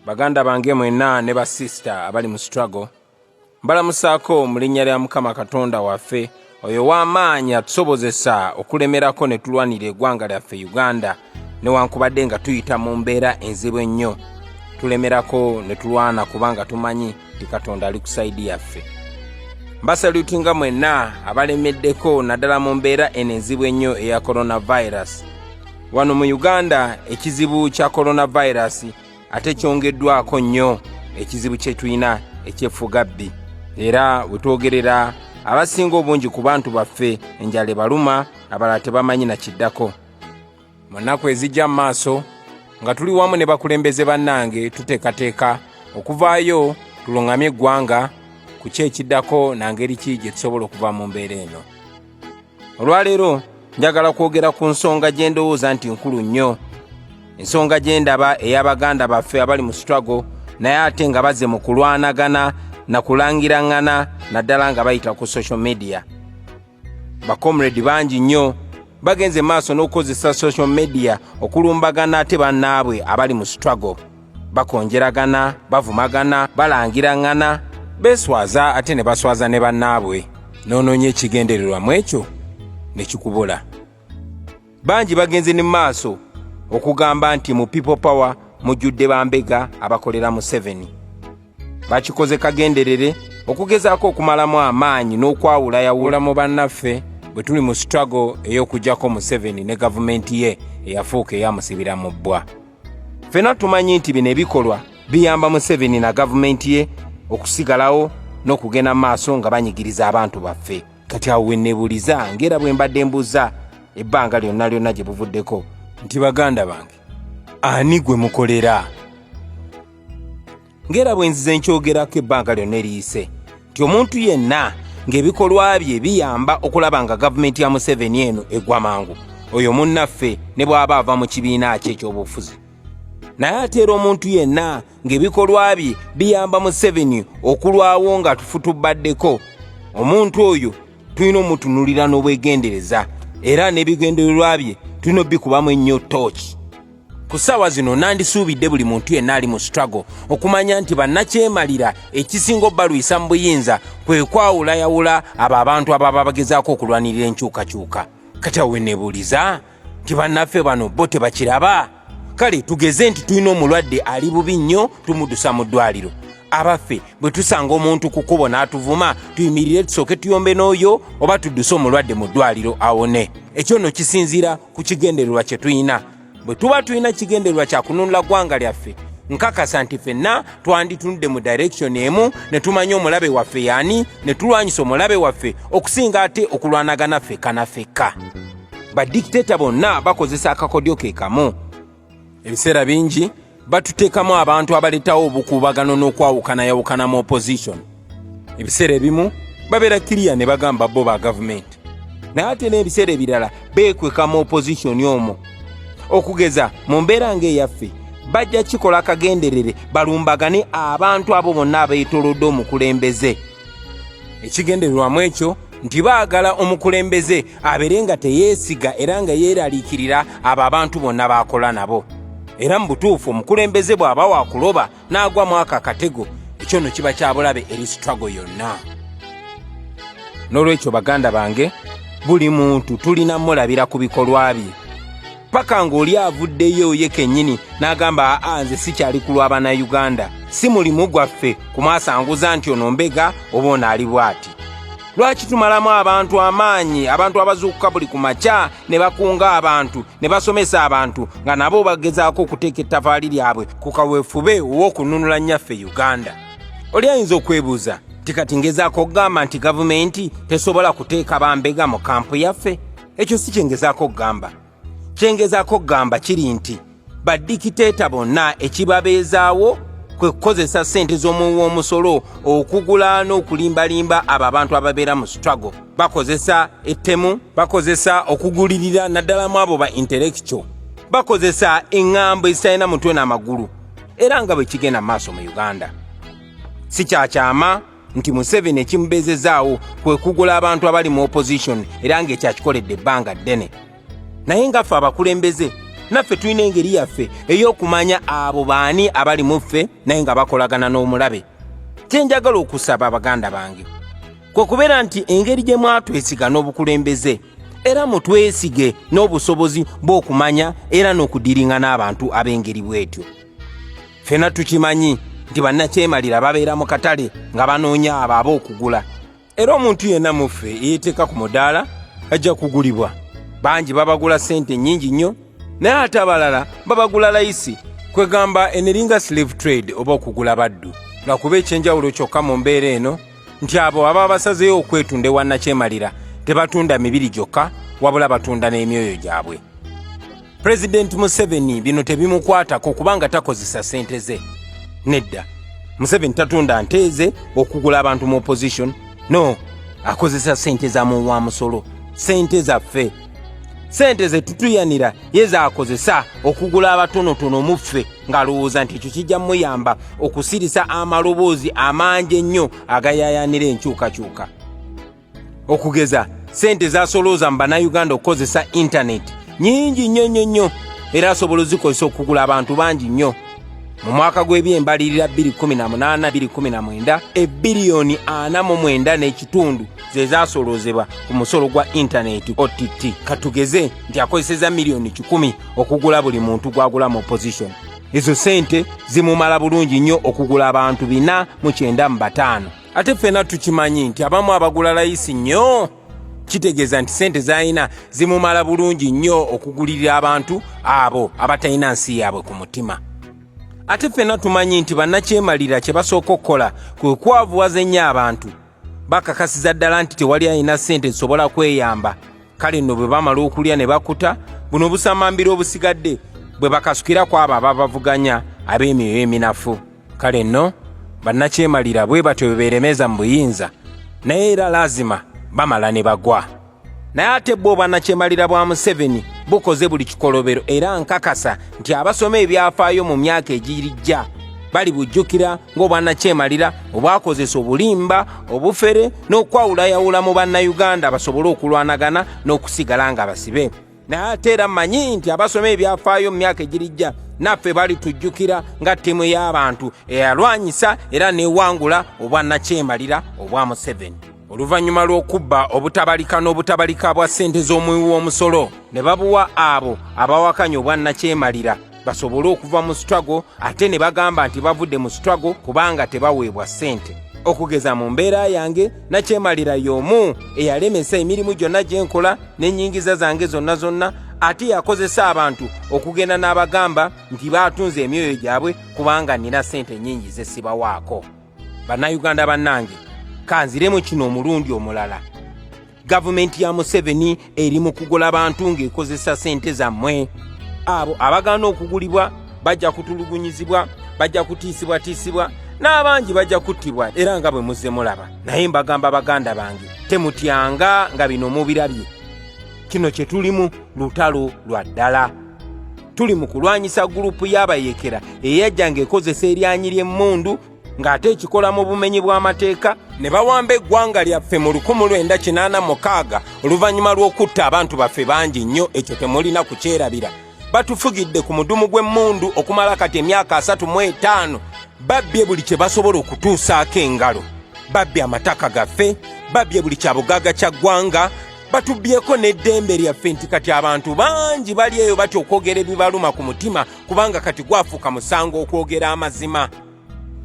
Baganda bange mwenna ne ba sister abali mu struggle mbalamusako mu linnya lya Mukama Katonda waffe oyo w'amaanyi atusobozesa okulemerako ne tulwanira eggwanga lyaffe Uganda newankubadde nga tuyita mu mbeera enzibu ennyo tulemerako ne tulwana kubanga tumanyi ti Katonda ali ku saidi yaffe. Mbasalutinga mwenna abalemeddeko naddala mu mbeera enzibu ennyo eya coronavirus. Wano mu Uganda ekizibu kya coronavirus ate kyongeddwako nnyo ekizibu kye tulina ekyeffugabbi. Era wetwogerera abasinga obungi ku bantu baffe enjala baluma abalala tebamanyi na kiddako. Mu nnaku ezijja mu maaso nga tuli wamu ne bakulembeze bannange tuteekateeka okuvaayo tulungamye eggwanga ku kyekiddako na ngeri ki gye tusobola okuva mu mbeera eno. Olwaleero njagala kwogera ku nsonga gye ndowooza nti nkulu nnyo, ensonga gye ndaba ey'Abaganda baffe abali mu struggle naye ate nga bazze mu kulwanagana na kulangirangana naddala nga bayita ku social media. Bakomredi bangi nnyo bagenze maaso n'okukozesa social media okulumbagana ate bannaabwe abali mu struggle, bakonjeragana, bavumagana, balangirangana, beeswaza ate ne baswaza ne bannaabwe, noonoonye ekigendererwa mu ekyo ne kikubula. Bangi bagenze ne maaso okugamba nti mu people power mujjudde bambega abakolera mu 7. Bakikoze kagenderere okugezaako okumalamu amaanyi n'okwawulayawula mu bannaffe bwe tuli mu struggle ey'okujjako mu 7 ne gavumenti ye eyafuuka eyamusibira mu bbwa. Ffenna tumanyi nti bino ebikolwa biyamba mu 7 na gavumenti ye okusigalawo n'okugenda maaso nga banyigiriza abantu baffe. Kati awo wenneebuliza ngera bwe mbadde mbuuza ebbanga lyonna gye buvuddeko nti Baganda bange ani gwe mukolera? Ngera bwe nzize nkyogerako ebbanga lyonna eriyise nti omuntu yenna ng'ebikolwa bye biyamba okulaba nga gavumenti ya Museveni eno egwa mangu, oyo munnaffe ne bw'aba ava mu kibiina kye eky'obufuzi. Naye ate era omuntu yenna ng'ebikolwa bye biyamba Museveni okulwawo nga tufutubaddeko, omuntu oyo tulina omutunulira n'obwegendereza era n'ebigendererwa bye tulina obbikubamu ennyo tooki. Ku ssaawa zino nandisuubidde buli muntu yenna ali mu struggle okumanya nti bannakyemalira ekisinga obbalwisa mu buyinza kwe kwawulayawula abo abantu ababa bagezaako okulwanirira enkyukakyuka. Kati awo wenneebuuliza nti bannaffe bano bo tebakiraba? Kale tugeze nti tulina omulwadde ali bubi nnyo tumuddusa mu ddwaliro. Abaffe bwe tusanga omuntu ku kkubo n'atuvuma tuyimirire tusooke tuyombe n'oyo oba tudduse omulwadde mu ddwaliro awone. Ekyo nno kisinziira ku kigendererwa kye tuyina. Bwe tuba tulina kigendererwa kya kununula ggwanga lyaffe nkakasa nti ffenna twanditunudde mu direction emu ne tumanya omulabe waffe yaani ne tulwanyisa omulabe waffe okusinga ate okulwanagana ffekka na ffekka. Badikiteeta bonna bakozesa akakodyo ke kamu. Ebiseera bingi batuteekamu abantu abaleetawo obukuubagano n'okwawukanayawukana mu opposition. Ebiseera ebimu babeera kiriya ne bagamba bo ba gavumenti, naye ate n'ebiseera ebirala beekweka mu opposition omwo. Okugeza mu mbeera ng'eyaffe bajja kikola akagenderere balumbagane abantu abo bonna abeetolodde omukulembeze. Ekigendererwamu ekyo nti baagala omukulembeze abeere nga teyeesiga era nga yeeraliikirira abo abantu bonna baakola nabo. Era mu butuufu omukulembeze bw'aba waakuloba n'agwa mu ako akatego, ekyo nno kiba kya bulabe eri struggle yonna. N'olwekyo Baganda bange buli muntu tulina mulabira ku bikolwa bye. Paka ng'oli avuddeyo ye kennyini n'agamba nze sikyali kulwa Bannayuganda, si mulimu gwaffe kumwasanguza nti ono mbega oba ono ali bw'ati. Lwaki tumalamu abantu amaanyi, abantu abazuukuka buli ku makya ne bakunga abantu ne basomesa abantu nga nabo bagezaako okuteeka ettavaali lyabwe ku kaweefube ow'okununula nnyaffe Uganda? Oli ayinza okwebuuza nti kati ngezaako okugamba nti gavumenti tesobola kuteeka bambega mu kampu yaffe? Ekyo si kye ngezaako okugamba. Kye ngezaako okugamba kiri nti badikiteeta bonna ekibabeezaawo kwe kukozesa ssente z'omuwi w'omusolo okugula n'okulimbalimba abo abantu ababeera mu struggle. Bakozesa ettemu, bakozesa okugulirira naddala mu abo ba intellectual, bakozesa eŋŋambo ezitalina mutwe n'amagulu. Era nga bwe kigenda maaso mu Uganda si kyakyama nti Museveni ekimubeezezaawo kwe kugula abantu abali mu opposition era ng'ekyakikoledde ebbanga ddene. Naye nga ffe abakulembeze naffe tulina engeri yaffe ey'okumanya abo baani abali mu ffe naye nga bakolagana n'omulabe. Kyenjagala okusaba abaganda bange kwe kubeera nti engeri gye mwatwesiga n'obukulembeze era mutwesige n'obusobozi bw'okumanya era n'okudiringa n'abantu ab'engeri bwetyo. Ffena tukimanyi nti bannakyemalira babeera mu katale nga banoonya abo ab'okugula, era omuntu yenna mu ffe eyeeteeka ku mudaala ajja kugulibwa. Bangi babagula ssente nnyingi nnyo, naye ate abalala babagula layisi, kwegamba eneringa slave trade oba okugula baddu. Lwakuba ekyenjawulo kyokka mu mbeera eno nti abo ababa basazeeyo okwetunda ewannakyemalira tebatunda mibiri gyokka wabula batunda n'emyoyo gyabwe. Pulezidenti Museveni bino tebimukwatako kubanga takozesa ssente ze. Nedda, Museveni tatunda nte ze okugula abantu mu opposition. No, akozesa ssente za muwa musolo, ssente zaffe. Ssente ze tutuyanira ye zaakozesa okugula abatonotono mu ffe ng'alowooza nti ekyo kijja muyamba okusirisa amaloboozi amangi ennyo agayaayaanira enkyukakyuka. Okugeza, ssente z'asolooza mu bannayuganda okukozesa intaneti nnyingi nnyo era asobola ozikozesa okugula abantu bangi nnyo. Mu mwaka gw'ebyembalirira 2018-2019 ebbiliyoni 49.5 ze zaasoloozebwa ku musolo gwa intaneti OTT. Katugeze nti akozeseza miliyoni 10 okugula buli muntu gwagula mu opposition. Ezo ssente zimumala bulungi nnyo okugula abantu 495. Ate ffena tukimanyi nti abamu abagula layisi nnyo, kitegeeza nti ssente z'alina zimumala bulungi nnyo okugulirira abantu abo abatalina nsi yaabwe ku mutima. Ate ffena tumanyi nti bannakyemalira kye basooka okukola kwe kwavuwaza ennyo abantu. Bakakasiza ddala nti tewali alina ssente zisobola kweyamba. Kale nno bwe bamala okulya ne bakuta, buno obusamambiro obusigadde bwe bakasukira ku abo ababavuganya ab'emyoyo eminafu. Kale nno bannakyemalira bwe batyo bwe beeremeza mu buyinza, naye era lazima bamala ne bagwa. Naye ate bo bannakyemalira bwa Museveni bukoze buli kikolobero era nkakasa nti abasoma ebyafaayo mu myaka egirijja bali bujjukira ng'obwannakyemalira obwakozesa obulimba, obufere n'okwawulayawula mu bannayuganda basobole okulwanagana n'okusigala nga basibe. Naye ate era mmanyi nti abasoma ebyafaayo mu myaka egirijja naffe bali tujjukira nga ttiimu y'abantu eyalwanyisa era n'ewangula obwannakyemalira obwa Museveni. Oluvannyuma lw'okubba obutabalika n'obutabalika bwa ssente z'omuwi w'omusolo ne babuwa abo abawakanya obwannakyemalira basobole okuva mu struggle, ate ne bagamba nti bavudde mu struggle kubanga tebaweebwa ssente. Okugeza mu mbeera yange nakyemalira y'omu eyalemesa emirimu gyonna gye nkola n'ennyingiza zange zonna ate yakozesa abantu okugenda n'abagamba nti baatunze emyoyo gyabwe kubanga nina ssente nnyingi ze sibawaako. Bannayuganda bannange, kanziremu kino omulundi omulala. Gavumenti ya Museveni eri mu kugula abantu ng'ekozesa ssente zammwe. Abo abagaana okugulibwa bajja kutulugunyizibwa, bajja kutiisibwatiisibwa, n'abangi bajja kuttibwa era nga bwe muzze mulaba. Naye mbagamba baganda bange, temutyanga nga bino mubirabye. Kino kye tulimu lutalo lwa ddala. Tuli mu kulwanyisa gurupu y'abayekera eyajja ng'ekozesa eryanyi ly'emmundu ng'ate ekikola mu bumenyi bw'amateeka ne bawamba eggwanga lyaffe mu 1986 oluvannyuma lw'okutta abantu baffe bangi nnyo. Ekyo temulina kukyerabira. Batufugidde ku mudumu gw'emmundu okumala kati emyaka 35. Babbye buli kye basobola okutuusaako engalo. Babbye amataka gaffe, babbye buli kyabugagga kya ggwanga, batubbyeko n'eddembe lyaffe nti kati abantu bangi bali eyo batya okwogera ebibaluma ku mutima kubanga kati gwafuuka musango okwogera amazima.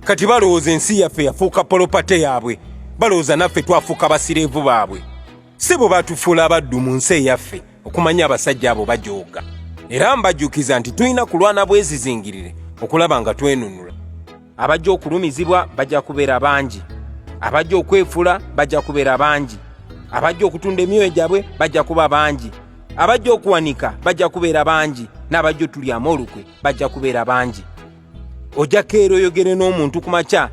Kati balowooza ensi yaffe yafuuka polopate yaabwe, balowooza naffe twafuuka basireevu baabwe. Si bo batufuula abaddu mu nsi eyaffe okumanya abasajja abo bajooga. Era mbajjukiza nti tulina kulwana bwezizingirire okulaba nga twenunula. Abajja okulumizibwa bajja kubeera bangi, abajja okwefula bajja kubeera bangi, abajja okutunda emyoyo gyabwe bajja kuba bangi, abajja okuwanika bajja kubeera bangi, n'abajja otulyamu olukwe bajja kubeera bangi. Ojja keero oyogere n'omuntu ku makya,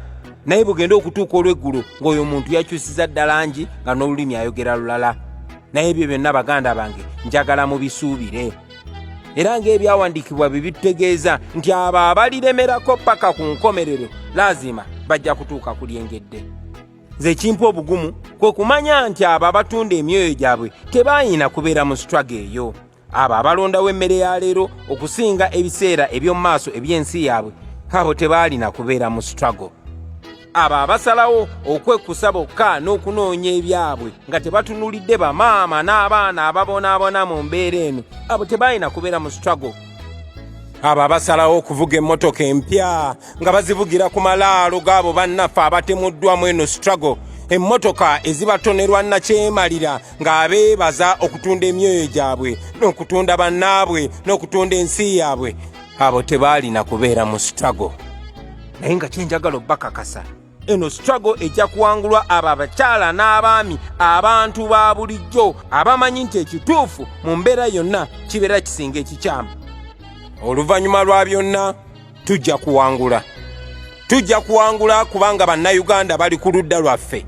naye bugenda okutuuka olw'eggulu ng'oyo omuntu yakyusiza ddala ngi nga n'olulimi ayogera lulala. Naye ebyo byonna baganda bange njagala mubisuubire. Era ng'ebyawandiikibwa bibitutegeeza nti abo abaliremerako paka ku nkomerero lazima bajja kutuuka ku lyengedde. Nze kimpa obugumu kwe kumanya nti abo abatunda emyoyo gyabwe tebaayina kubeera mu struggle eyo. abo abalondawo emmere ya leero okusinga ebiseera eby'omu maaso eby'ensi yaabwe, abo tebaalina kubeera mu struggle. abo abasalawo okwekusa bokka n'okunoonya ebyabwe nga tebatunulidde bamaama n'abaana ababonaabona mu mbeera eno, abo tebaalina kubeera mu struggle. abo abasalawo okuvuga emmotoka empya nga bazivugira ku malaalo g'abo bannaffe abatemuddwamu eno struggle, emmotoka ezibatonerwa nnakyemalira ng'abeebaza okutunda emyoyo gyabwe n'okutunda bannaabwe n'okutunda ensi yaabwe, abo tebaalina kubeera mu struggle. naye nga kyenjagala obbakakasa, eno struggle ejja kuwangulwa abo abakyala n'abaami, abantu ba bulijjo abamanyi nti ekituufu mu mbeera yonna kibeera kisinga ekikyamu. oluvannyuma lwa byonna tujja kuwangula. tujja kuwangula kubanga bannayuganda bali ku ludda lwaffe.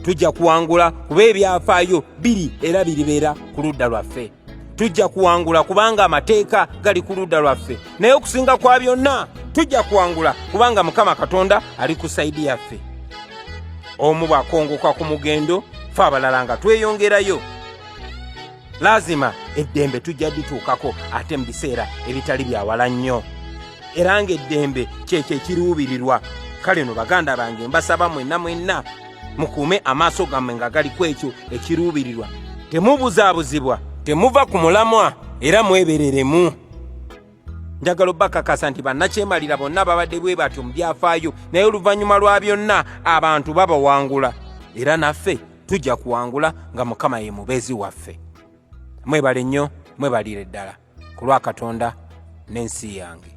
tujja kuwangula kuba ebyafaayo biri era biribeera ku ludda lwaffe. tujja kuwangula kubanga amateeka gali ku ludda lwaffe. naye okusinga kwa byonna tujja kuwangula kubanga Mukama Katonda ali ku sayidi yaffe. omu bwakongoka ku mugendo, fe abalala nga tweyongerayo. lazima eddembe tujja dituukako ate mu biseera ebitali byawala nnyo, era ng'eddembe kyekyo ekiruubirirwa. kale no baganda bange, mbasaba mwenna mukuume amaaso gammwe nga gali ku ekyo ekiruubirirwa. temubuzaabuzibwa, temuva ku mulamwa, era mwebereremu. njagala obbakakasa nti bannakyemalira bonna babadde bwe batyo mu byafaayo, naye oluvannyuma lwa byonna abantu babawangula, era naffe tujja kuwangula nga Mukama ye mubeezi waffe. mwebale nnyo, mwebalire ddala ku lwa Katonda n'ensi yange.